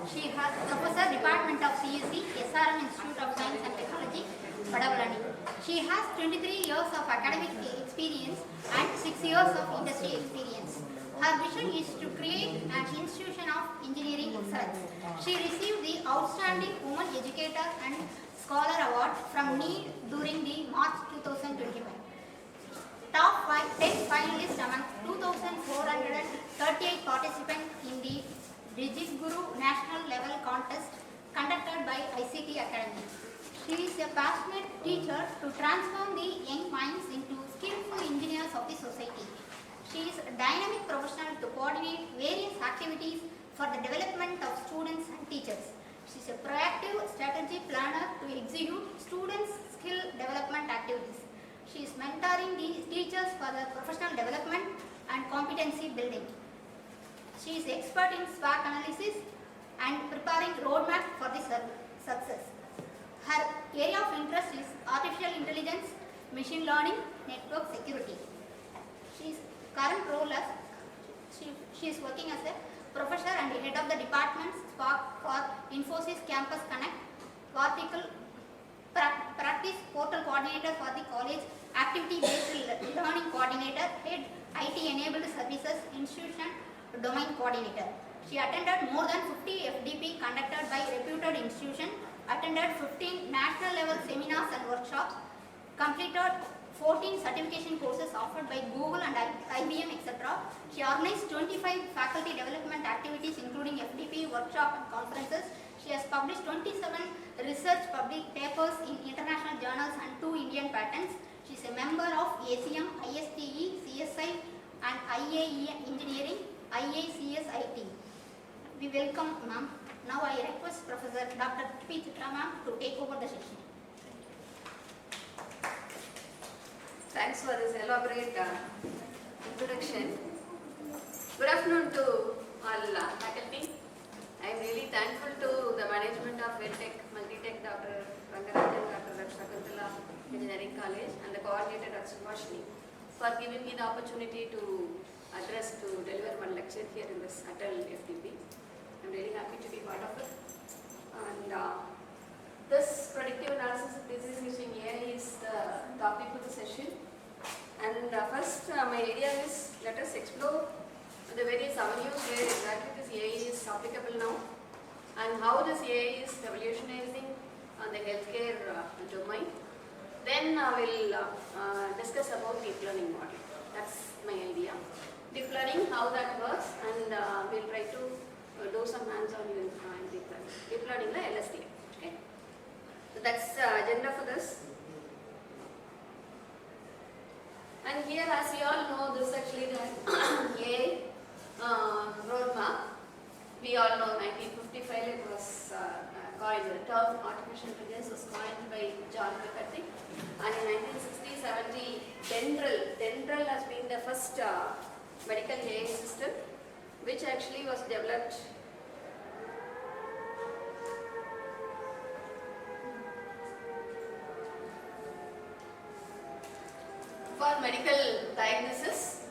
She has Professor Department of CSE, SRM Institute of Science and Technology, Vadavalani. She has 23 years of academic experience and 6 years of industry experience. Her vision is to create an institution of engineering excellence. She received the Outstanding Woman Educator and Scholar Award from NEED during the March 2025. Top 10 finalists among 2,438 participants in the Digitguru National Level Contest conducted by ICT Academy. She is a passionate teacher to transform the young minds into skillful engineers of the society. She is a dynamic professional to coordinate various activities for the development of students and teachers. She is a proactive strategy planner to execute students' skill development activities. She is mentoring the teachers for the professional development and competency building. She is expert in SWOT analysis and preparing roadmap for the success. Her area of interest is artificial intelligence, machine learning, network security. She is current role as she is working as a professor and head of the department for Infosys Campus Connect, practice portal coordinator for the college, activity-based learning coordinator, head IT-enabled services institution domain coordinator. She attended more than 50 FDP conducted by reputed institutions, attended 15 national level seminars and workshops, completed 14 certification courses offered by Google and IBM, etc. She organized 25 faculty development activities including FDP, workshop and conferences. She has published 27 research public papers in international journals and 2 Indian patents. She is a member of ACM, ISTE, CSI and IAE Engineering, IACSIT. We welcome ma'am. Now I request Professor Dr. P. Chitra ma'am to take over the session. Thanks for this elaborate introduction. Good afternoon to all faculty. I am really thankful to the management of EdTech, Multitech, Dr. Rangarajan, Dr. Shakuntala Engineering College and the coordinator Dr. Subhashini for giving me the opportunity to deliver one lecture here in this Atal FDP. I am really happy to be part of it. And this predictive analysis of disease using AI is the topic of the session. And first, my idea is let us explore the various avenues where exactly this AI is applicable now and how this AI is revolutionizing the healthcare domain. Then I will discuss about deep learning model. That's my idea. Deep learning, how that works, and we'll try to do some hands-on in deep learning. Deep learning, the LSTM. Okay. So that's the agenda for this. And here, as we all know, this is actually the AI roadmap. We all know 1955 it was coined, the term artificial intelligence was coined by John McCarthy. And in 1960-70, Dendral has been the first medical AI system which actually was developed for medical diagnosis.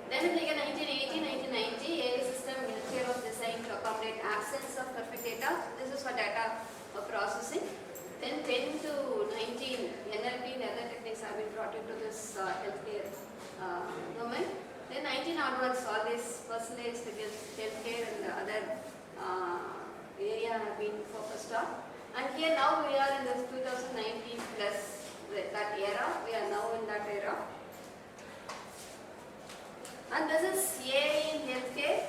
Then in the year 1980-1990, AI system in healthcare was designed to accommodate absence of perfect data. This is for data processing. Then 10 to 19, NLP and other techniques have been brought into this healthcare domain. Then 19 onwards, all this personalized healthcare and other area have been focused on. And here now we are in this 2019 plus that era. We are now in that era. And this is AI in healthcare.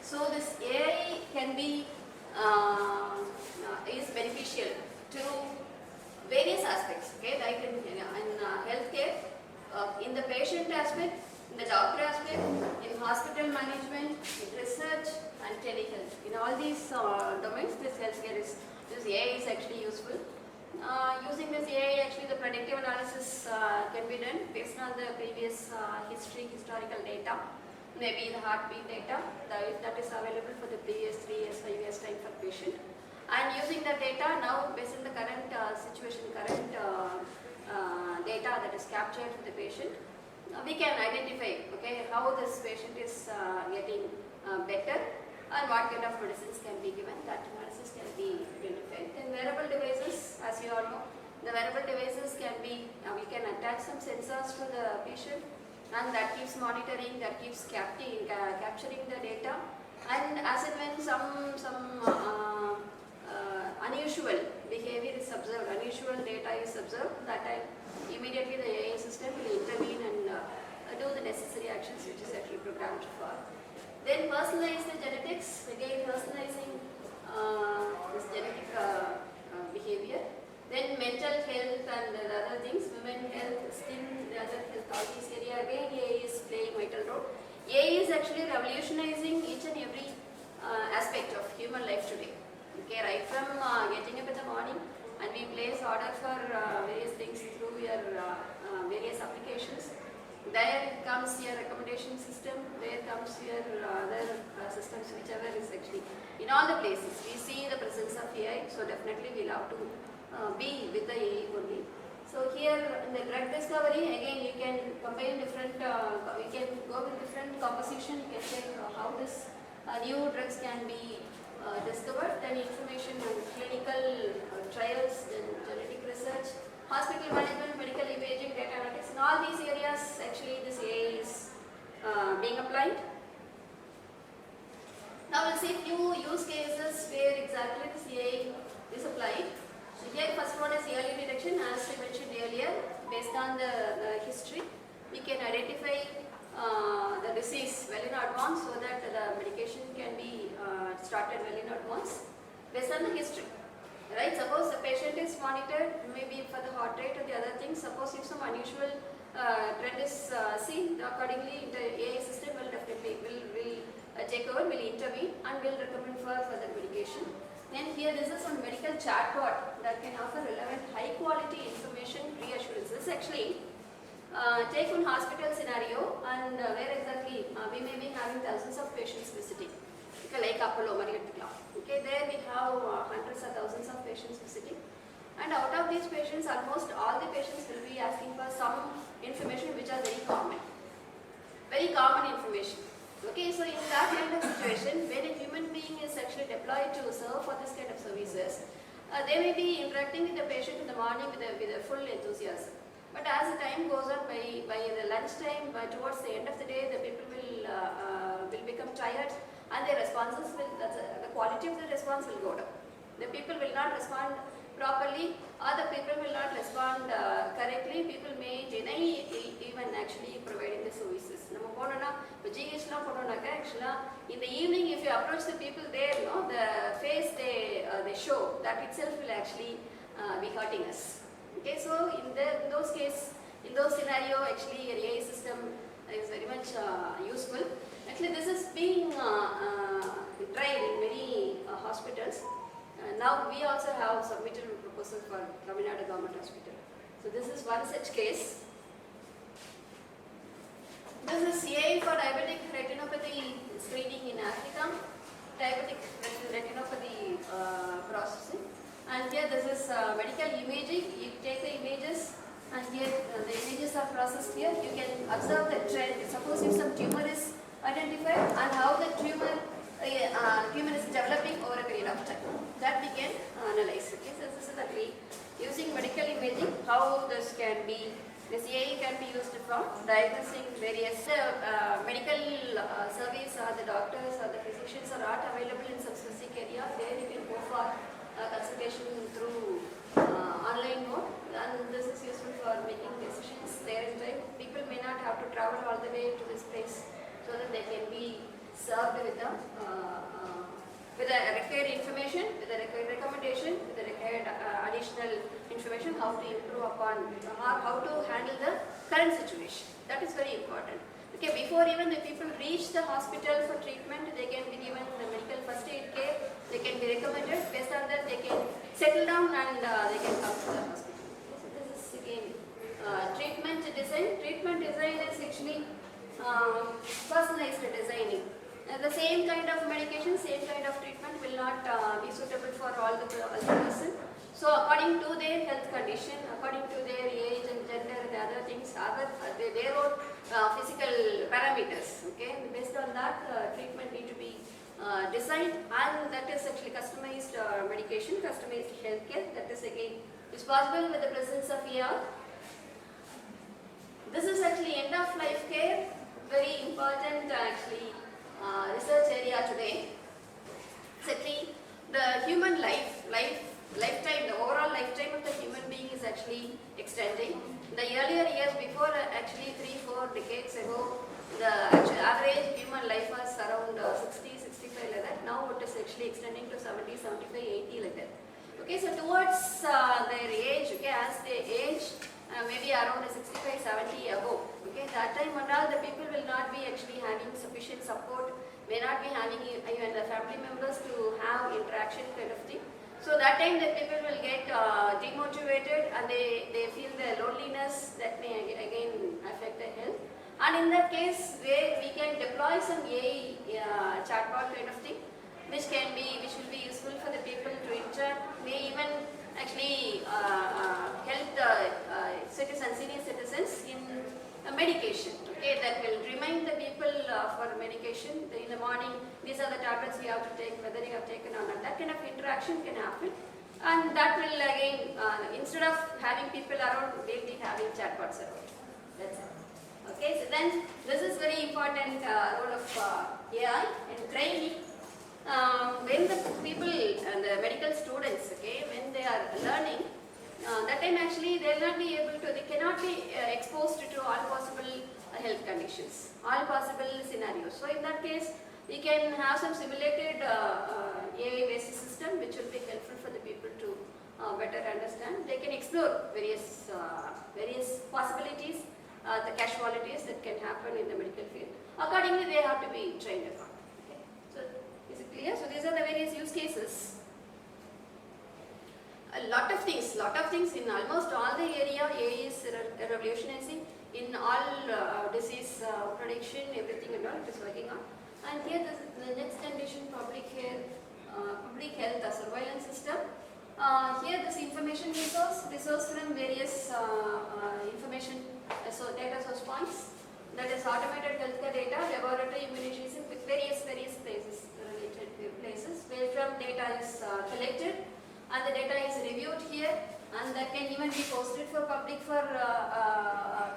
So this AI can be is beneficial to various aspects. Okay, like in healthcare, in the patient aspect, in the doctor aspect, in hospital management, in research and telehealth. In all these domains, this AI is actually useful. Using this AI, actually the predictive analysis can be done based on the previous historical data, maybe the heartbeat data that is available for the previous 3 years, 5 years time for patient. And using the data now based on the current situation, current data that is captured for the patient, we can identify how this patient is getting better and what kind of medicines can be given that some sensors to the patient, and that keeps monitoring, that keeps capturing the data, and as and when some unusual behavior is observed, unusual data is observed, that time immediately the AI system will intervene and do the necessary actions which is actually programmed for. Then personalize the genetics, again personalizing this genetic behavior. Then mental health and the other things, women health, skin, the other health, all these area, again AI is playing vital role. AI is actually revolutionizing each and every aspect of human life today. Okay, right from getting up in the morning and we place order for various things through your various applications. There comes your recommendation system, there comes your other systems, whichever is actually in all the places. We see the presence of AI, so definitely we'll have to be with the AI only. So here in the drug discovery, again you can combine different, you can go with different composition, you can check how this new drugs can be discovered, then information on clinical trials, then genetic research, hospital management, medical imaging, data analytics, in all these areas actually this AI is being applied. Now we'll see few use cases where exactly this AI is applied. So here first one is early detection, as I mentioned earlier, based on the history, we can identify the disease well in advance so that the medication can be started well in advance based on the history. Right? Suppose the patient is monitored, maybe for the heart rate or the other things. Suppose if some unusual trend is seen, accordingly the AI system will definitely take over, will intervene and will recommend for further medication. Then here this is some medical chatbot that can offer relevant high quality information reassurances. Actually, take one hospital scenario and where exactly we may be having thousands of patients visiting. Like Apollo, okay, there we have hundreds of thousands of patients visiting, and out of these patients, almost all the patients will be asking for some information which are very common information. Okay, so in that kind of situation, when a human being is actually deployed to serve for this kind of services, they may be interacting with the patient in the morning with a full enthusiasm. But as the time goes on, by the lunchtime, towards the end of the day, the people will become tired, and their responses the quality of the response will go down. The people will not respond properly, or the people will not respond correctly. People may deny even actually providing the services. In the evening, if you approach the people there, the face they show, that itself will actually be hurting us. Okay, so in those scenario, actually your AI system is very much useful. Actually, this is being tried in many hospitals. Now we also have submitted a proposal for Tamil Nadu Government Hospital. So this is one such case. This is AI for diabetic retinopathy screening in Africa, diabetic retinopathy processing. And here this is medical imaging. You take the images, and here the images are processed here. You can observe the trend. Suppose if some tumor is identified and how the tumor is developing over a period of time. That we can analyze. Okay, so this is actually using medical imaging, how this AI can be used for diagnosing various medical service, or the doctors or the physicians are not available in some specific area. There you can go for consultation through online mode, and this is useful for making decisions there in time. People may not have to travel all the way to this place, so that they can be served with the required information, with the required recommendation, with the required additional information, how to improve upon, how to handle the current situation. That is very important. Okay, before even the people reach the hospital for treatment, they can be given the medical first aid care, they can be recommended. Based on that, they can settle down and they can come to the hospital. So this is again treatment design. Treatment design is actually personalized designing. The same kind of medication, same kind of treatment will not be suitable for all the person. So according to their health condition, according to their age and gender and other things, their own physical parameters. Okay, based on that, treatment need to be designed, and that is actually customized medication, customized healthcare. That is again is possible with the presence of AI. This is actually end of life care, very important actually research area today. Secondly, the human lifetime, the overall lifetime of the human being is actually extending. The earlier years before, actually 3-4 decades ago, the actual average human life was around 60-65 like that. Now it is actually extending to 70-75-80 like that. Okay, so towards their age, okay, as they age, maybe around 65-70 above. Okay, that time and all the people will not be actually having sufficient support, may not be having even the family members to have interaction kind of thing. So that time the people will get demotivated and they feel the loneliness that may again affect their health. And in that case, where we can deploy some AI chatbot kind of thing, which will be useful for the people to interact, may even actually help the senior citizens in medication. Okay, that will remind the people for medication in the morning. These are the tablets you have to take, whether you have taken or not. That kind of interaction can happen, and that will again, instead of having people around, they'll be having chatbots around. That's it. Okay, so then this is very important role of AI and training. When the people and the medical students, okay, when they are learning, that time actually they will not be able to, they cannot be exposed to all possible health conditions, all possible scenarios. So in that case, we can have some simulated AI-based system which will be helpful for the people to better understand. They can explore various possibilities, the casualties that can happen in the medical field. Accordingly, they have to be trained upon. Okay. So is it clear? So these are the various use cases. A lot of things in almost all the area. AI is revolutionizing in all disease prediction, everything and all it is working on. And here the next condition, public health surveillance system. Here this information resource from various information data source points. That is automated healthcare data, laboratory immunization with various places, related places where from data is collected. And the data is reviewed here, and that can even be posted for public for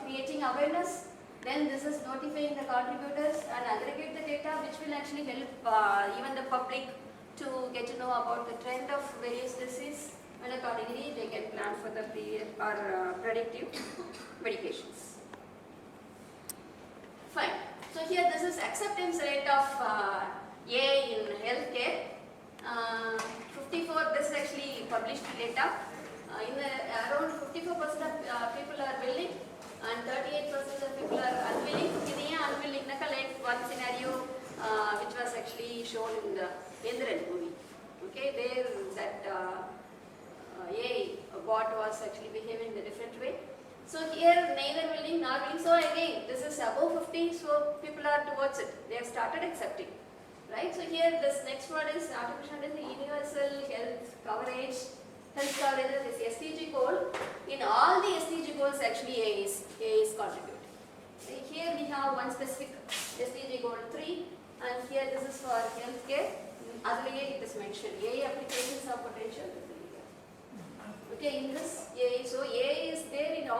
creating awareness. Then this is notifying the contributors and aggregate the data, which will actually help even the public to get to know about the trend of various disease, and accordingly they can plan for the predictive medications. Fine. So here this is acceptance rate of AI in healthcare. 54, this is actually published data. Around 54% of people are willing and 38% of people are unwilling. Unwilling, like one scenario which was actually shown in the Indran movie. Okay, there that AI bot was actually behaving in a different way. So here neither willing nor willing. So again, this is above 50, so people are towards it. They have started accepting. Right, so here this next one is artificial universal health coverage. Health coverage is SDG goal. In all the SDG goals, actually AI is contributing. Here we have one specific SDG goal 3, and here this is for healthcare. Earlier it is mentioned AI applications of potential. Okay, in this AI, so AI is there in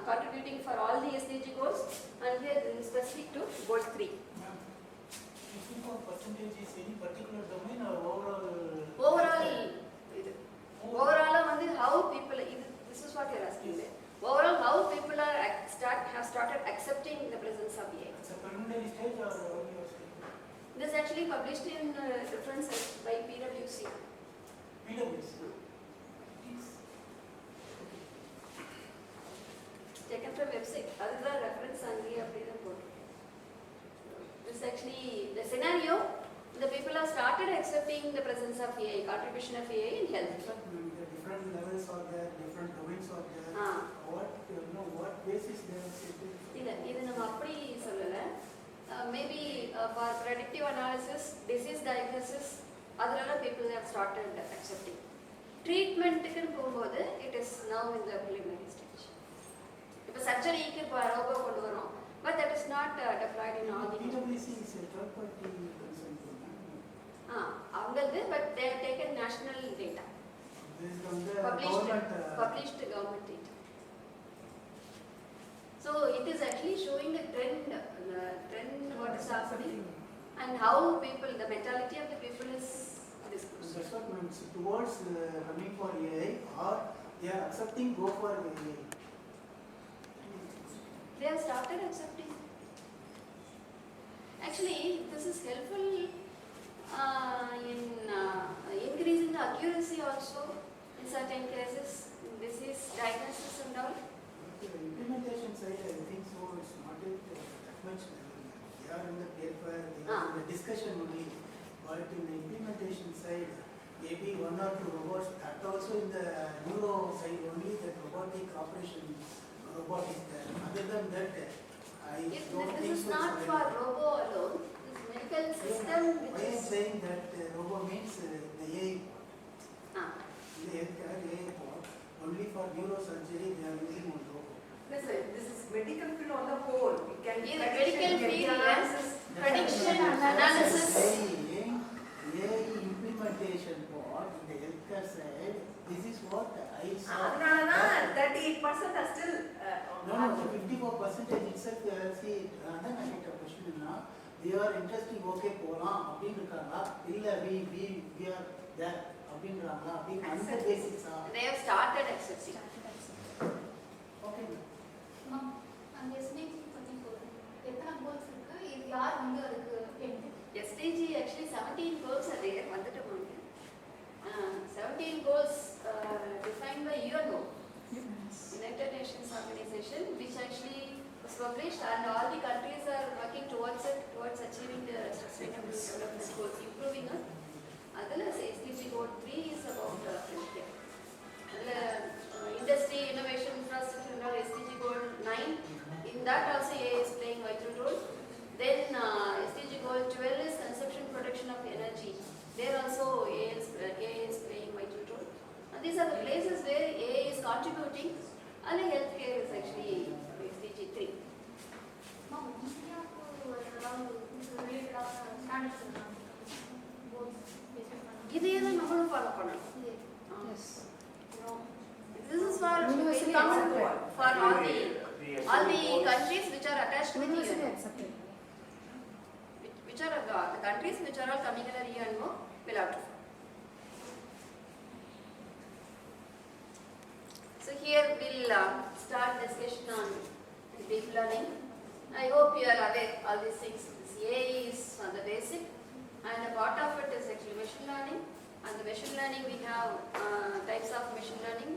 contributing for all the SDG goals, and here this is specific to goal 3. Percentage is any particular domain or overall? Overall, how people. This is what you are asking. Yes. Overall, how people have started accepting the presence of AI. It's a preliminary stage or earlier stage? This is actually published in references by PwC. PwC. Taken from website. That is the reference and we have report. This is actually the scenario. The people have started accepting the presence of AI, contribution of AI in health. The different levels are there, different domains are there. What basis they are setting? இது நம்ம அப்படி சொல்லல. Maybe for predictive analysis, disease diagnosis, அதெல்லாம் people have started accepting. Treatment-க்கு போகும்போது it is now in the preliminary stage. இப்போ surgery-க்கு robot கொண்டு வரோம். But that is not deployed in all the. PwC is a third party consultant. But they have taken national data. Based on the published government data. So it is actually showing the trend what is happening and how people, the mentality of the people is discussed. That's what means towards running for AI, or they are accepting go for AI. They have started accepting. Actually, this is helpful in increasing the accuracy also in certain cases, disease diagnosis and all. The implementation side, I think so. It's not that much. They are in the paper, they are in the discussion only. But in the implementation side, maybe one or two robots. That also in the neuro side only, that robotic operation robot is there. Other than that, I don't think This is so. not for robo alone. This medical system Why which I am is saying that robo means the AI, ah. the healthcare AI bot, only for neurosurgery they are using one robot. Listen, this is medical field on the whole. It can be Yeah, medical field, analysis, prediction and analysis. AI implementation bot in the healthcare side, this is what I saw. 38% are still No, the 54% itself, see, then I get a question now. They are interesting, okay, போலாம் அப்படின்னு இருக்காங்களா இல்ல we are there அப்படின்றாங்களா அப்படின்னு அந்த பேசிக்ஸா They have started accepting. Okay ma'am அந்த SDG பற்றி சொல்லுங்க. எத்தனை கோல்ஸ் இருக்கு, இது யார் வந்து அதுக்கு head? SDG actually 17 goals are there. வந்துட்டு போங்க. 17 goals defined by UNO, United Nations Organization, which actually was published, and all the countries are working towards it, towards achieving the sustainable development goals, improving it. Adala SDG goal 3 is about healthcare. Industry, innovation, infrastructure, and all SDG goal 9. In that also AI is playing vital role. Then SDG goal 12 is consumption production of energy. There also AI is playing vital role. And these are the places where AI is contributing, and healthcare is actually SDG 3. Ma'am இந்தியாவுக்கு ஏதாவது ரிலேட்டடான standards இருக்காங்க, goals base பண்ணி இதையே தான் நம்மளும் follow பண்ணணும். Yes. This is for Universally common accepted. for all the countries which are attached with Universally UNO. accepted. Which are the countries which are all coming under UNO will have to follow. So here we'll start discussion on deep learning. I hope you are aware all these things. This AI is on the basic, and a part of it is actually machine learning. And the machine learning, we have types of machine learning,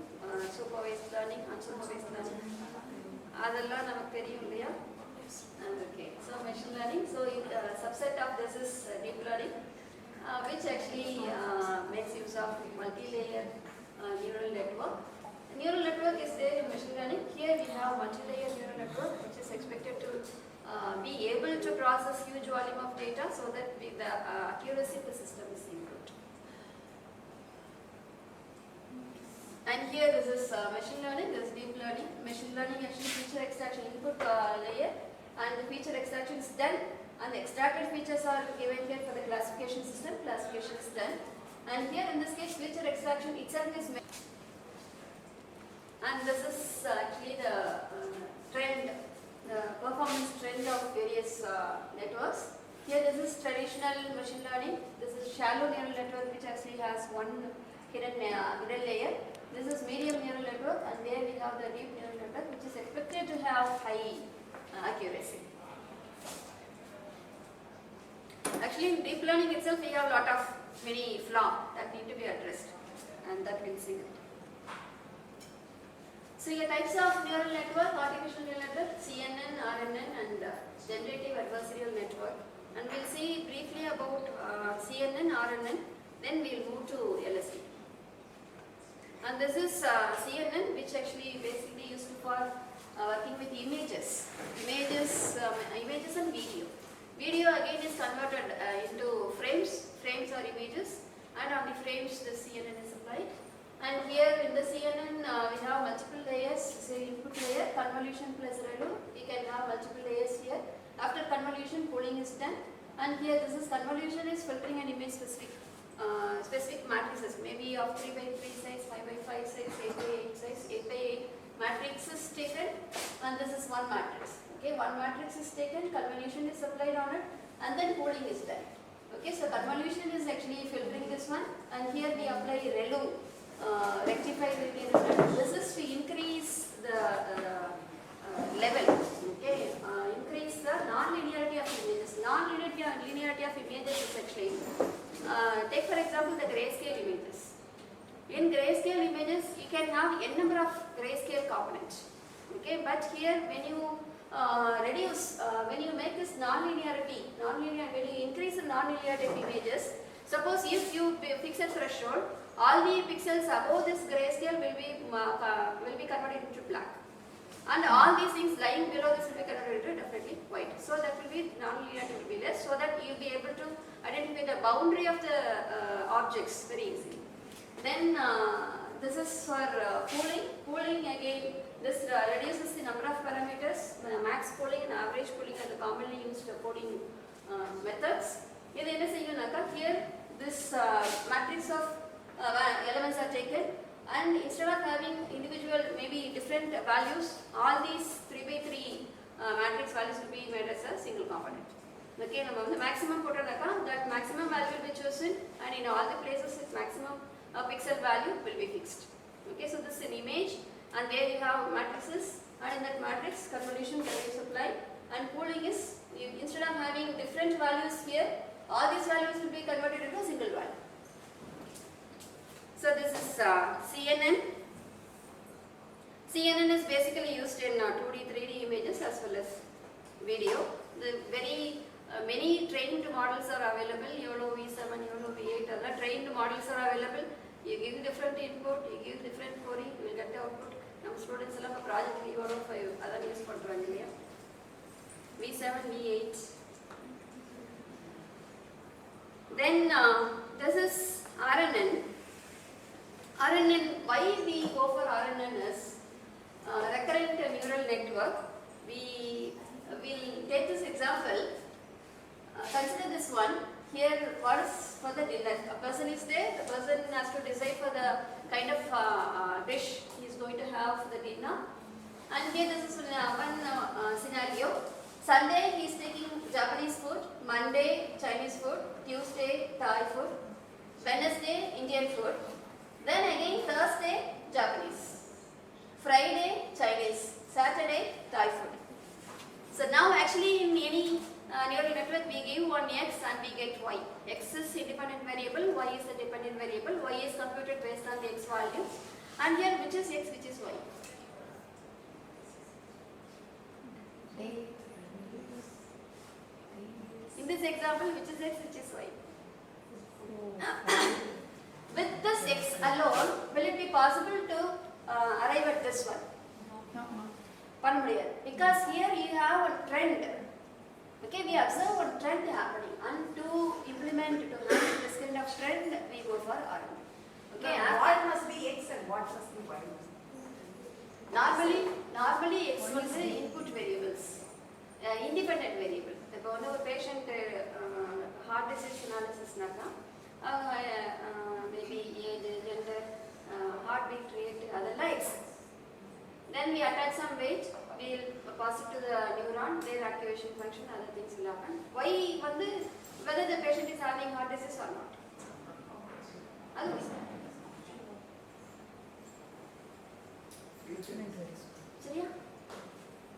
supervised learning, unsupervised learning. அதெல்லாம் நமக்கு தெரியும் இல்லையா? Okay, so machine learning. So subset of this is deep learning, which actually makes use of multi-layer neural network. Neural network is there in machine learning. Here we have multi-layer neural network, which is expected to be able to process huge volume of data, so that the accuracy of the system is improved. And here this is machine learning, this is deep learning. Machine learning actually feature extraction input layer, and the feature extraction is done, and the extracted features are given here for the classification system. Classification is done, and here in this case feature extraction itself is made. And this is actually the trend, the performance trend of various networks. Here this is traditional machine learning. This is shallow neural network, which actually has one hidden layer. This is medium neural network, and there we have the deep neural network, which is expected to have high accuracy. Actually, in deep learning itself, we have a lot of many flaws that need to be addressed, and that we'll see. So here types of neural network: artificial neural network, CNN, RNN, and generative adversarial network. And we'll see briefly about CNN, RNN. Then we'll move to LSD. And this is CNN, which actually basically used for working with images and video. Video again is converted into frames or images, and on the frames the CNN is applied. And here in the CNN we have multiple layers. Say input layer, convolution plus ReLU. We can have multiple layers here. After convolution, pooling is done. And here this is convolution is filtering an image specific matrices, maybe of 3 by 3 size, 5 by 5 size, 8 by 8 size, 8 by 8. matrix is taken and this is one matrix. Okay, one matrix is taken, convolution is applied on it and then pooling is done. Okay, so convolution is actually filtering this one and here we apply ReLU, rectified linear element. This is to increase the level, okay, increase the non-linearity of images. Non-linearity of images is actually, take for example the grayscale images. In grayscale images, you can have n number of grayscale components. Okay, but here when you reduce, when you make this non-linearity, when you increase the non-linearity of images, suppose if you fix a threshold, all the pixels above this grayscale will be converted into black, and all these things lying below this will be converted into definitely white. So that will be non-linearity will be less, so that you will be able to identify the boundary of the objects very easily. Then this is for pooling. Pooling again, this reduces the number of parameters. Max pooling and average pooling are the commonly used pooling methods. Here this matrix of elements are taken, and instead of having individual maybe different values, all these 3 by 3 matrix values will be made as a single component. Okay, the maximum that maximum value will be chosen, and in all the places its maximum pixel value will be fixed. Okay, so this is an image, and there you have matrices, and in that matrix convolution can be supplied, and pooling is, instead of having different values here, all these values will be converted into a single value. So this is CNN. CNN is basically used in 2D, 3D images as well as video. The very many trained models are available. YOLO V7, YOLO V8, other trained models are available. You give different input, you give different query, you will get the output. Some students have a project YOLO 5, other use பண்ணுறாங்க. V7, V8. Then this is RNN. RNN, why we go for RNN is recurrent neural network. We will take this example. Consider this one. Here, what is for the dinner? A person is there. The person has to decide for the kind of dish he is going to have for the dinner. And here, this is one scenario. Sunday, he is taking Japanese food. Monday, Chinese food. Tuesday, Thai food. Wednesday, Indian food. Then again, Thursday, Japanese. Friday, Chinese. Saturday, Thai food. So now, actually, in any neural network, we give one x and we get y. X is independent variable, y is a dependent variable, y is computed based on the x values. And here, which is x, which is y? In this example, which is x, which is y? With this x alone, will it be possible to arrive at this one? Because here you have a trend. Okay, we observe one trend happening, and to implement, to handle this kind of trend, we go for RNN. Okay, what must be x and what must be y? Normally x will be input variables, independent variable. If one patient heart disease analysis maybe age, gender, heartbeat rate, other likes. Then we attach some weight, we will pass it to the neuron, their activation function, other things will happen. Why, whether the patient is having heart disease or not.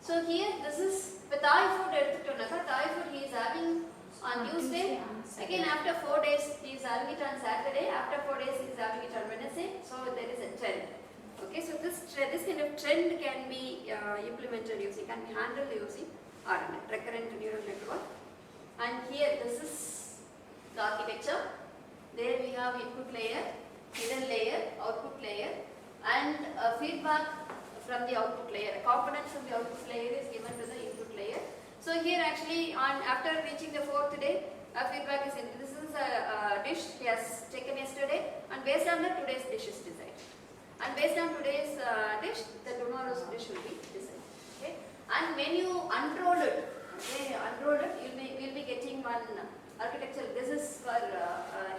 So here, this is with Thai food he is having on Tuesday. Again, after 4 days, he is having it on Saturday. After 4 days, he is having it on Wednesday. So there is a trend. Okay, so this kind of trend can be implemented using, can be handled using RNN, recurrent neural network. And here, this is the architecture. There we have input layer, hidden layer, output layer, and feedback from the output layer. A component from the output layer is given to the input layer. So here, actually, after reaching the 4th day, a feedback is in. This is a dish he has taken yesterday, and based on that, today's dish is decided. And based on today's dish, the tomorrow's dish will be decided. Okay? And when you unroll it, you'll be getting one architecture. This is for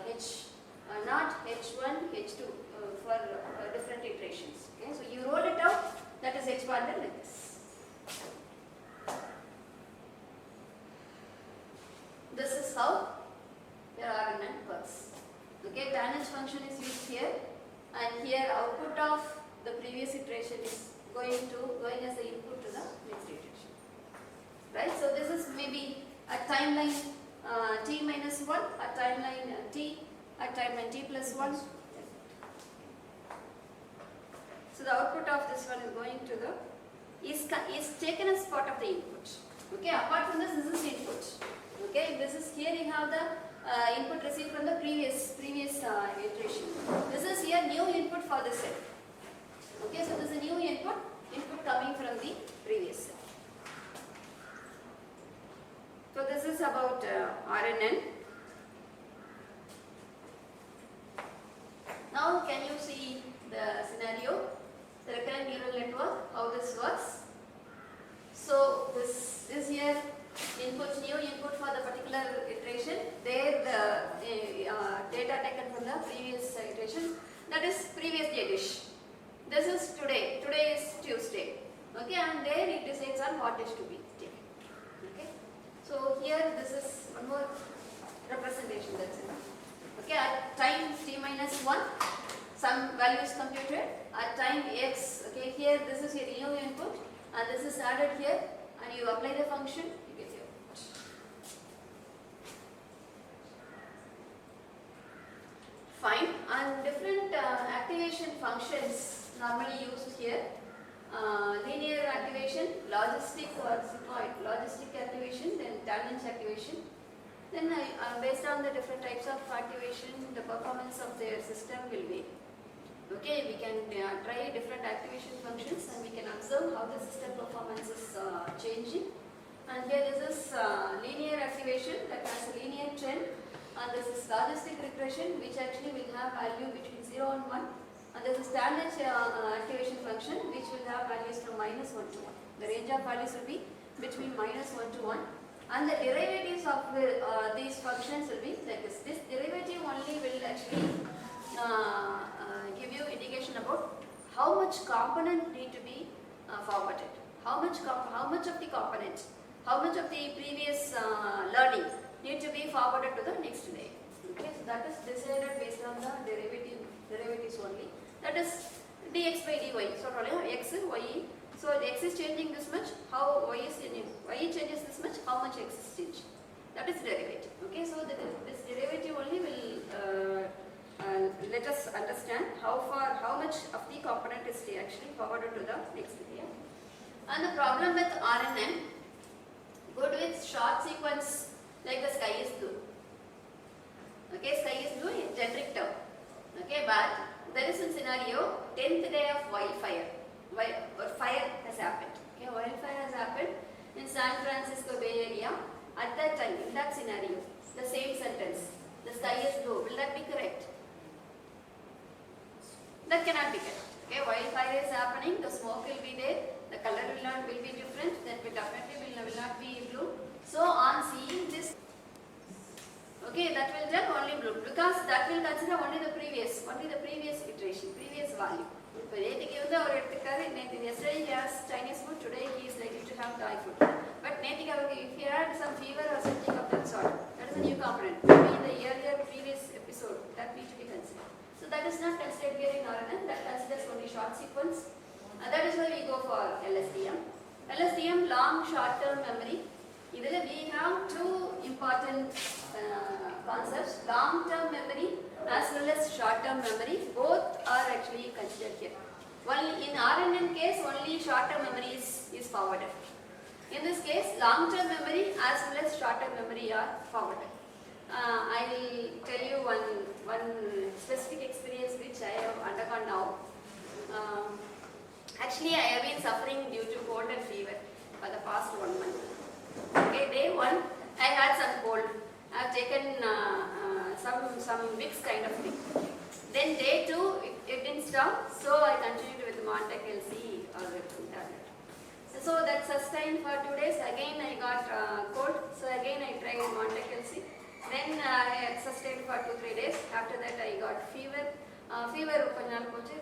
H0, H1, H2 for different iterations. Okay? So you roll it out. That is tangent function is used here, and here output of the previous iteration is going as the input to the next iteration. Right? So this is maybe a timeline t minus 1, a timeline t, a timeline t plus 1. So the output of this one is going to the is taken as part of the input. Okay, apart from this is input. Okay, this is here you have the input received from the previous iteration. This is here new input for the cell. Okay, so this is a new input coming from the previous cell. So this is about RNN. Now can you see the scenario, the recurrent neural network, how this works? So this is here new input for the particular iteration. There the data taken from the previous iteration, that is previous dish. This is today is Tuesday. Okay, and there it decides on what is to be taken. Okay, so here this is one more representation, that's it. Okay, at time t minus 1, some value is computed. At time x, okay, here this is your new input and this is added here, and you apply the function, you get your output. Fine, and different activation functions normally used here. Linear activation, logistic or sigmoid, logistic activation, then tangent activation. Then based on the different types of activation, the performance of their system will vary. Okay, we can try different activation functions and we can observe how the system performance is changing. And here this is linear activation that has a linear trend, and this is logistic regression which actually will have value between 0 and 1. And this is tangent activation function which will have values from -1 to 1. The range of values will be between -1 to 1. And the derivatives of these functions will be like this. This derivative only will actually give you indication about how much component need to be forwarded. How much of the component, how much of the previous learning need to be forwarded to the next layer. Okay, so that is decided based on the derivatives only. That is dx by dy. So x, y. So x is changing this much. How y is changing? Y changes this much. How much x is changing? That is derivative. Okay, so this derivative only will let us understand how much of the component is actually forwarded to the next layer. And the problem with RNN, good with short sequence like the sky is blue. Okay, sky is blue in generic term. Okay, but there is a scenario, 10th day of wildfire. Fire has happened. Okay, wildfire has happened in San Francisco Bay Area. At that time, in that scenario, the same sentence, the sky is blue. Will that be correct? That cannot be correct. Okay, wildfire is happening, the smoke will be there, the color will be different, then it definitely will not be blue. So on seeing this, okay, that will tell only blue, because that will consider only the previous iteration, previous value. Yesterday he has Chinese food, today he is likely to have Thai food. But if he had some fever or something of that sort, that is a new component. Maybe in the earlier previous episode, that needs to be considered. So that is not considered here in RNN, that considers only short sequence. And that is why we go for LSTM. LSTM, long short-term memory. We have two important concepts, long-term memory as well as short-term memory. Both are actually considered here. While in RNN case, only short-term memory is forwarded. In this case, long-term memory as well as short-term memory are forwarded. I will tell you one specific experience which I have undergone now. Actually, I have been suffering due to cold and fever for the past 1 month. Okay, day 1, I had some cold. I have taken some Vicks kind of thing. Then day 2, it didn't stop, so I continued with Montec LC or with tablet. So that sustained for 2 days. Again I got cold, so again I tried Montec LC. Then I sustained for 2-3 days. After that I got fever.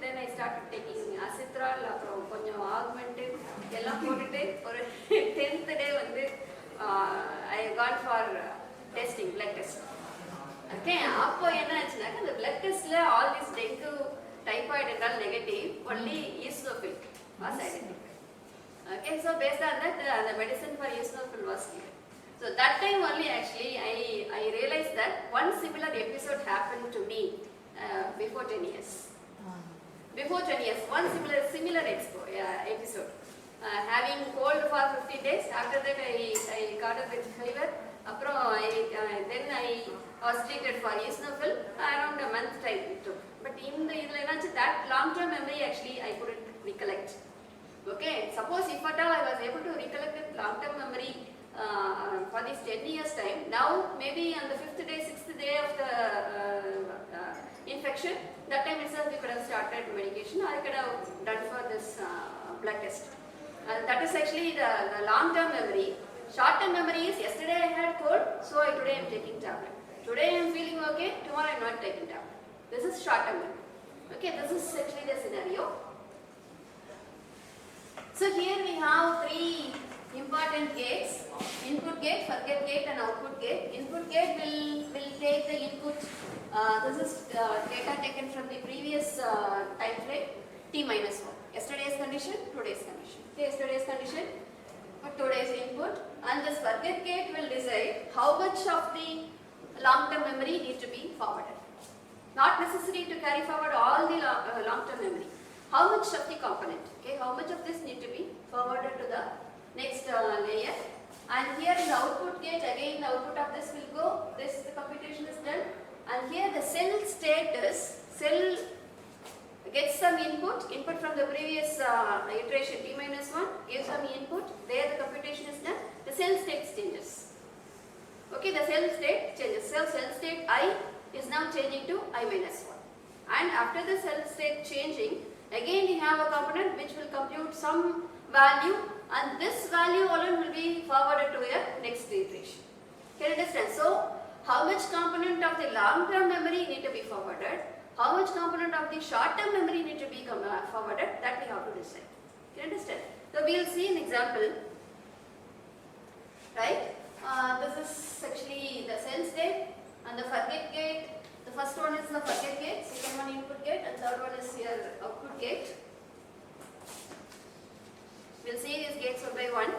Then I started taking acetral, augmented, for 10th day I got for testing, blood test. Okay, அப்போ என்ன ஆச்சுனாக்க அந்த blood testல all these dengue, typhoid and all negative, only eosinophil was identified. Okay, so based on that, the medicine for eosinophil was given. So that time only actually I realized that one similar episode happened to me before 10 years. Before 10 years, one similar episode. Having cold for 15 days, after that I got a bit fever. Then I was treated for eosinophil around a month time it took. But in the that long-term memory actually I couldn't recollect. Okay, suppose if at all I was able to recollect with long-term memory for this 10 years time, now maybe on the 5th day, 6th day of the infection, that time itself we could have started medication or I could have done for this blood test. That is actually the long-term memory. Short-term memory is yesterday I had cold, so today I am taking tablet. Today I am feeling okay, tomorrow I am not taking tablet. This is short-term memory. Okay, this is actually the scenario. So here we have three important gates: input gate, forget gate, and output gate. Input gate will take the input. This is data taken from the previous time frame t-1. Yesterday's condition, today's condition. Okay, yesterday's condition, today's input, and this forget gate will decide how much of the long-term memory needs to be forwarded. Not necessary to carry forward all the long-term memory. How much of the component? Okay, how much of this need to be forwarded to the next layer? And here in the output gate, again the output of this will go. This the computation is done, and here the cell status gets some input from the previous iteration t-1, gives some input, there the computation is done, the cell state changes. Okay, the cell state changes. So cell state I is now changing to I-1. And after the cell state changing, again we have a component which will compute some value, and this value alone will be forwarded to a next iteration. Can you understand? So how much component of the long-term memory need to be forwarded? How much component of the short-term memory need to be forwarded? That we have to decide. Can you understand? So we will see an example. Right? This is actually the cell state and the forget gate. The first one is the forget gate, second one input gate, and third one is your output gate. We will see these gates one by one.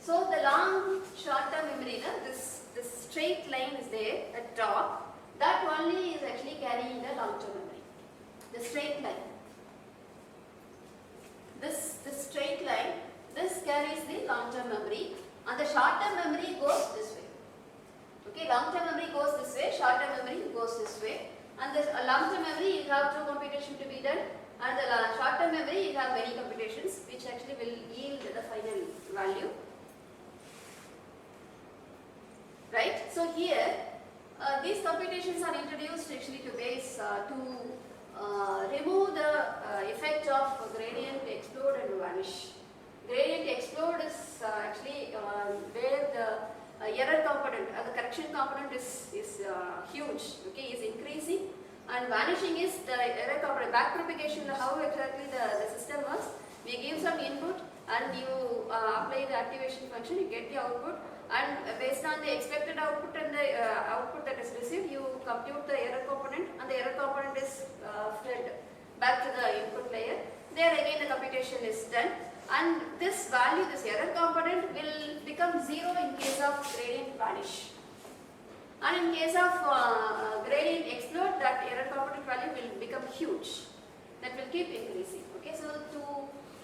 So the long short-term memory, this straight line is there at top. That only is actually carrying the long-term memory. The straight line. This straight line, this carries the long-term memory, and the short-term memory goes this way. Okay, long-term memory goes this way, short-term memory goes this way. And the long-term memory, you have 2 computations to be done, and the short-term memory, you have many computations, which actually will yield the final value. Right? So here, these computations are introduced actually to base to remove the effect of gradient explode and vanish. Gradient explode is actually where the error component, the correction component is huge, okay, is increasing, and vanishing is the error component. Back propagation, how exactly the system works, we give some input and you apply the activation function, you get the output, and based on the expected output and the output that is received, you compute the error component, and the error component is fed back to the input layer. There again the computation is done, and this value, this error component will become 0 in case of gradient vanish, and in case of gradient explode, that error component value will become huge, that will keep increasing. Okay, so to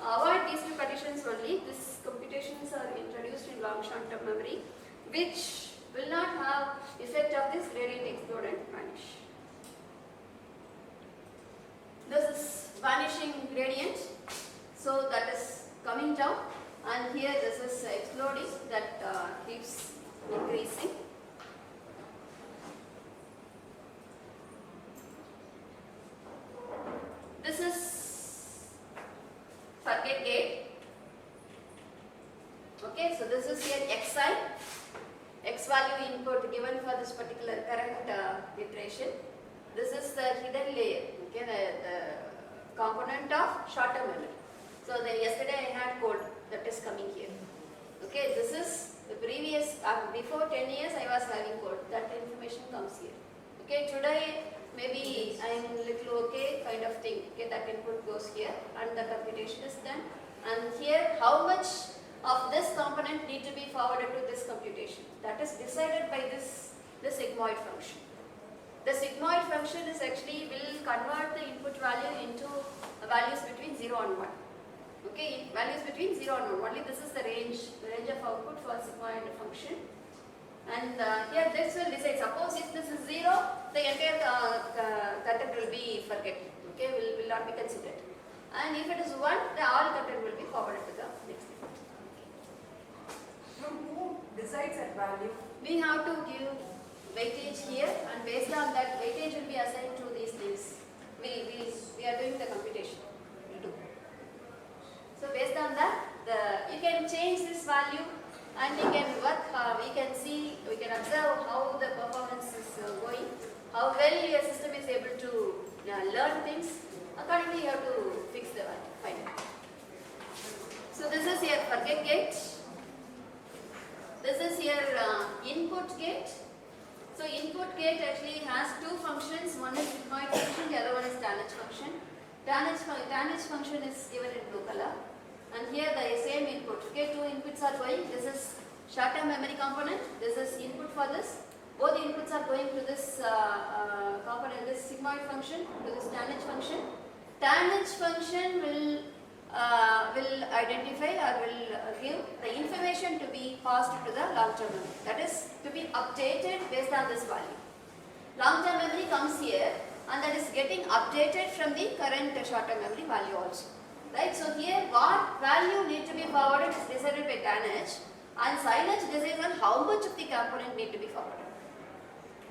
avoid these 2 conditions only, these computations are introduced in long short-term memory, which will not have effect of this gradient explode and vanish. This is vanishing gradient, so that is coming down, and here this is exploding, that keeps increasing. This is forget gate. Okay, so this is here xi, x value input given for this particular current iteration. This is the hidden layer, okay, the component of short-term memory. So yesterday I had code, that is coming here. Okay, this is the previous, before 10 years I was having code, that information comes here. Okay, today maybe I am little okay kind of thing. Okay, that input goes here and the computation is done. And here how much of this component need to be forwarded to this computation. That is decided by this sigmoid function. The sigmoid function is actually will convert the input value into values between 0 and 1. Okay, values between 0 and 1. Only this is the range of output for sigmoid function. And here this will decide. Suppose if this is 0, the entire content will be forgotten. Okay, will not be considered. And if it is 1, the all content will be forwarded to the next input. Who decides that value? We have to give weightage here, and based on that weightage will be assigned to these things. We are doing the computation. We'll do. So based on that, you can change this value, and you can work. We can see, we can observe how the performance is going, how well your system is able to learn things. Accordingly, you have to fix the value. Fine. So this is your forget gate. This is your input gate. So input gate actually has two functions. One is sigmoid function, the other one is tanh function. Tanh function is given in blue color. And here the same input. Okay, two inputs are going. This is short-term memory component. This is input for this. Both the inputs are going to this component, this sigmoid function, to this tanh function. Tanh function will identify or will give the information to be passed to the long-term memory. That is to be updated based on this value. Long-term memory comes here and that is getting updated from the current short-term memory value also. Right? So here what value need to be forwarded is decided by tanh and sin decides on how much of the component need to be forwarded.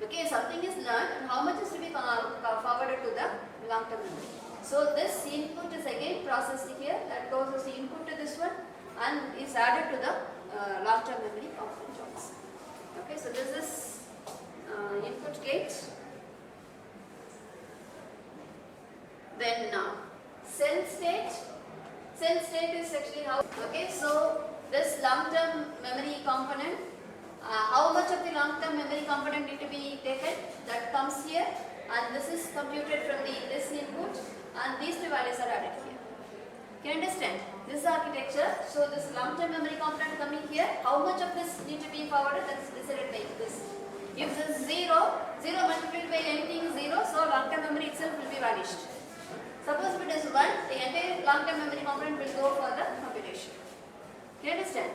Okay, something is learned and how much is to be forwarded to the long-term memory. So this input is again processed here, that goes as the input to this one and is added to the long-term memory component also. Okay, so this is input gate. Then cell state. Cell state is actually how, okay, so this long-term memory component, how much of the long-term memory component need to be taken, that comes here and this is computed from this input and these two values are added here. Can you understand? This architecture, so this long-term memory component coming here, how much of this need to be forwarded, that is decided by this. If this is 0 multiplied by anything is 0, so long-term memory itself will be vanished. Suppose if it is 1, the entire long-term memory component will go for the computation. Can you understand?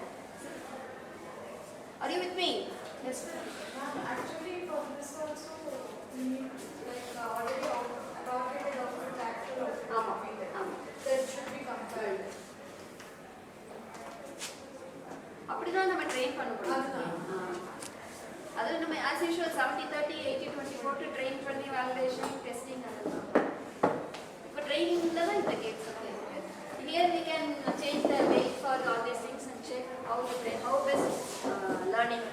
Are you with me? Yes. Actually, for this also, we need like already allocated output actual output. That should be compared. அப்படிதான் நம்ம train பண்ண போறோம். அது நம்ம as usual 70-30 80-20 போட்டு train பண்ணி validation testing அதெல்லாம். இப்போ ட்ரெயினிங்ல தான் இந்த கேட்ஸ் இருக்கு. Here we can change the weight for all these things and check how best learning.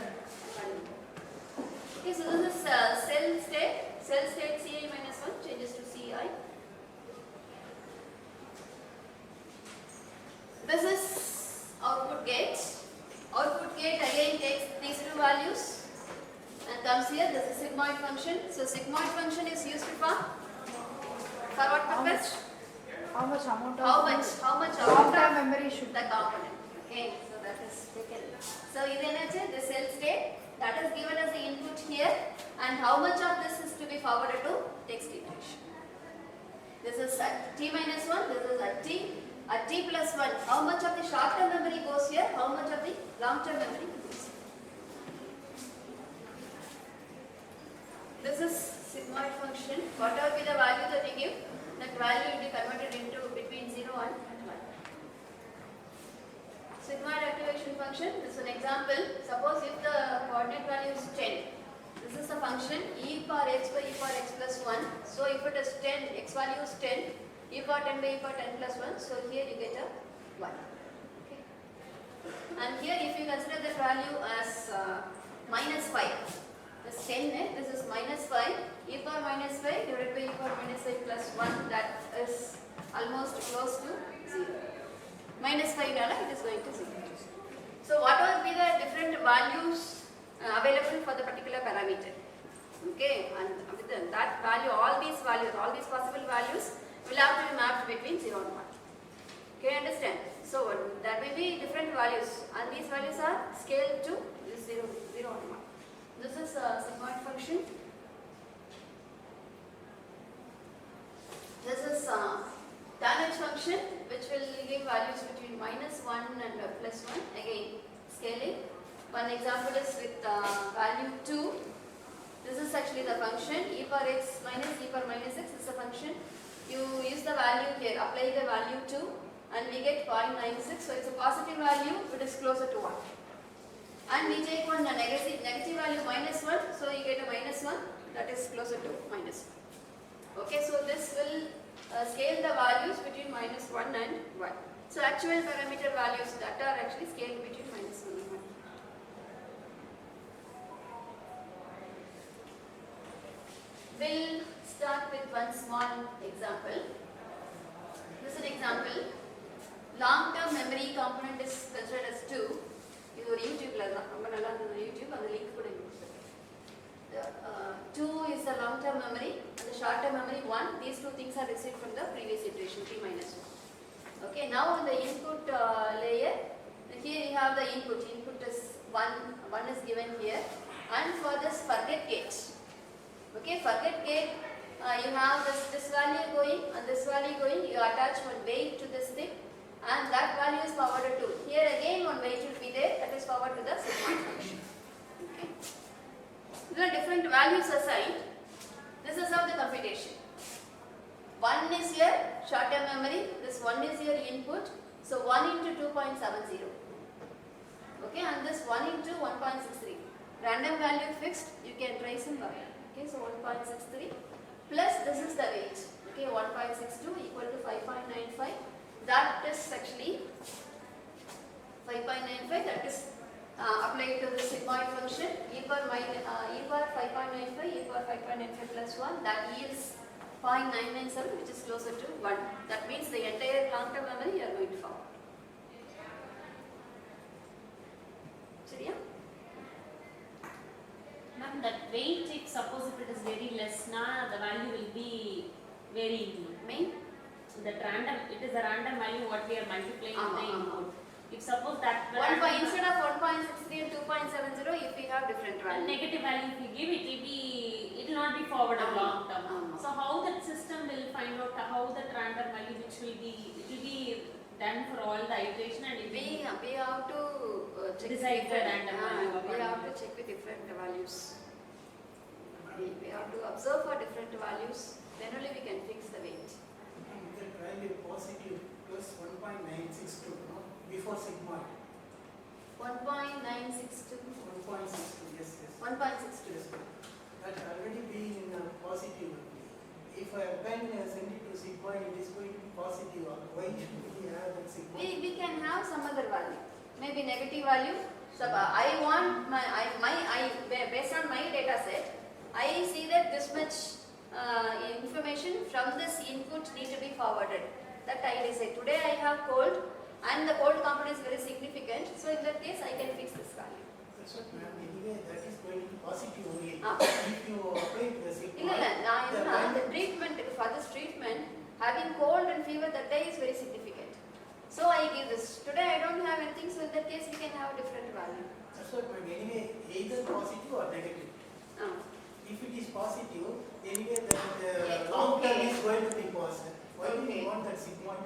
Okay, so this is cell state. Cell state Ci minus 1 changes to Ci. This is output gate. Output gate again takes these two values and comes here. This is sigmoid function. So sigmoid function is used for what purpose? How much amount of How much long-term memory should the component. Okay, so that is taken. So the cell state that is given as the input here, and how much of this is to be forwarded to text iteration. This is at t minus 1. This is at t plus 1. How much of the short-term memory goes here? How much of the long-term memory goes here? This is sigmoid function. Whatever be the value that you give, that value will be converted into between 0 and 1. Sigmoid activation function, this is an example. Suppose if the coordinate value is 10, this is the function e power x by e power x plus 1. So if it is 10, x value is 10, e power 10 by e power 10 plus 1, so here you get a 1. Okay. And here if you consider the value as minus 5, this 10, this is minus 5, e power minus 5 divided by e power minus 5 plus 1, that is almost close to 0. Minus 5 it is going to 0. So what will be the different values available for the particular parameter? Okay, and with that value, all these possible values will have to be mapped between 0 and 1. Okay, understand? So there will be different values, and these values are scaled to 0, 0 and 1. This is a sigmoid function. This is tan h function, which will give values between -1 and +1. Again, scaling. One example is with value 2. This is actually the function e power x minus e power minus x is a function. You use the value here, apply the value 2, and we get 0.96. So it's a positive value, it is closer to 1. And we take one negative value -1, so you get a -1, that is closer to -1. Okay, so this will scale the values between -1 and 1. So actual parameter values that are actually scaled between -1 and 1. We'll start with one small example. This is an example. Long-term memory component is considered as 2. This is YouTube YouTube and the link put in. 2 is the long-term memory and the short-term memory 1. These two things are received from the previous iteration 3 minus 1. Okay, now in the input layer, here you have the input. Input is 1 is given here, and for this forget gate. Okay, forget gate, you have this value going and this value going. You attach one weight to this thing, and that value is forwarded to. Here again one weight will be there, that is forwarded to the sigmoid function. Okay. There are different values assigned. This is how the computation. 1 is your short-term memory, this 1 is your input. So 1 into 2.70. Okay, and this 1 into 1.63. Random value fixed, you can try some value. Okay, so 1.63 plus this is the weight. Okay, 1.62 equal to 5.95. That is actually 5.95. That is applied to the sigmoid function. E power 5.95, e power 5.95 plus 1. That yields 0.997, which is closer to 1. That means the entire long-term memory you are going to forward. சரியா? Ma'am, that weight, if suppose if it is very less, the value will be varying. Mean? That random, it is a random value what we are multiplying with the input. If suppose that Instead of 1.63 and 2.70, if we have different value. negative value if you give, it will not be forwarded long term. So how that system will find out how that random value which will be, it will be done for all the iteration, and it We have to check decide the different- random value. we have to check with different values. We have to observe for different values, then only we can fix the weight. You can try a positive plus 1.962, no? Before sigmoid. 1.962. 1.62, yes, yes. 1.62. Yes, that already being in a positive. If I append send it to sigmoid, it is going to be positive. Why should we have that sigmoid? We can have some other value, maybe negative value. So I want based on my data set, I see that this much information from this input need to be forwarded. That I decide. Today I have cold, and the cold component is very significant. So in that case, I can fix this value. That's what, ma'am. Anyway, that is going to be positive only. Ah. If you apply the sigmoid, The treatment, for this treatment, having cold and fever that day is very significant. So I give this. Today I don't have anything, so in that case we can have different value. that's what, ma'am. Anyway, either positive or negative. If it is positive, anyway the long term is going to be positive. Why do you want that sigmoid?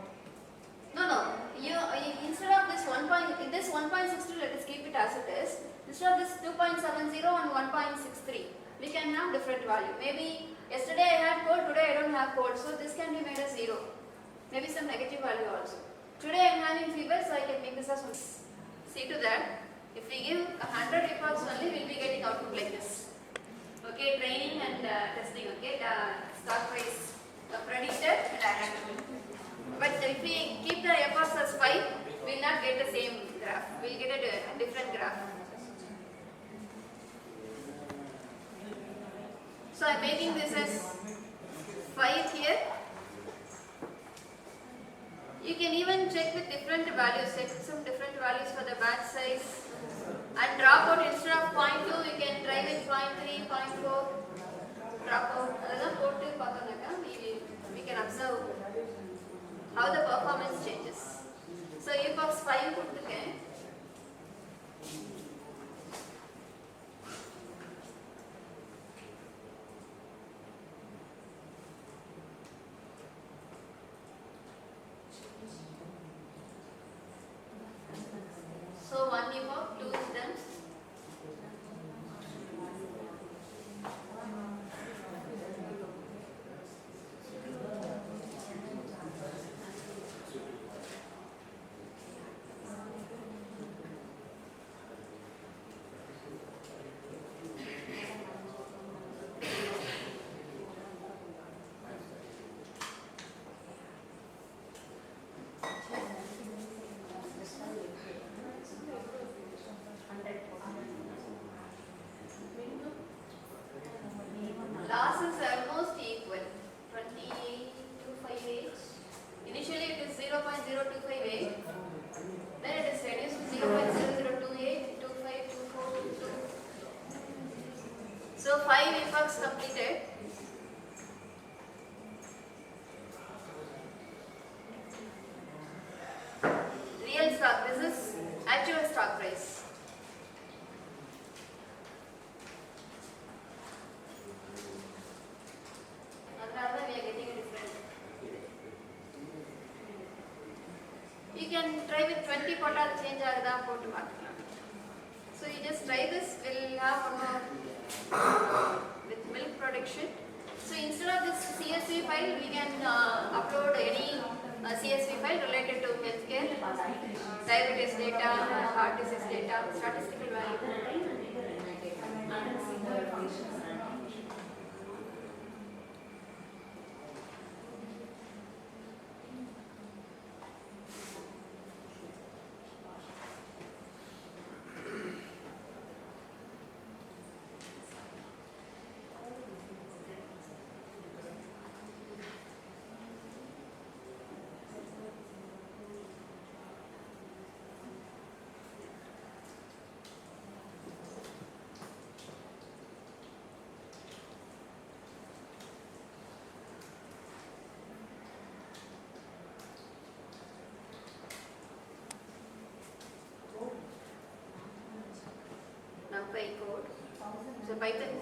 No. You instead of this 1.62, let us keep it as it is. Instead of this 2.70 and 1.63, we can have different value. Maybe yesterday I had cold, today I don't have cold, so this can be made as 0. Maybe some negative value also. Today I am having fever, so I can make this as 1. See to that. If we give 100 records only, we will be getting output like this. Okay, training and testing. Okay, stock price predicted and added. But if we keep the efforts as 5, we will not get the same graph. We will get a different graph. So I am making this as 5 here. You can even check with different values, set some different values for the batch size, and drop out instead of 0.2, you can try with 0.3, 0.4. drop out அதெல்லாம் போட்டு பார்த்தோம்னாக்கா we can observe how the performance changes. So epochs 5 கொடுத்துருக்கேன். So 1 epoch, 2 is done. Loss is almost equal, 28,258. Initially it is 0.0258, then it is reduced to 0.0028, 25, 24, 22. So 5 epochs completed. Real stock, this is actual stock price. Rather we are getting a different. You can try with 20 potal change agada potu paakalam. So you just try this. We'll have one more with milk production. So instead of this CSV file, we can upload any CSV file related to healthcare, diabetes data, heart disease data, statistical value. NumPy code. So Python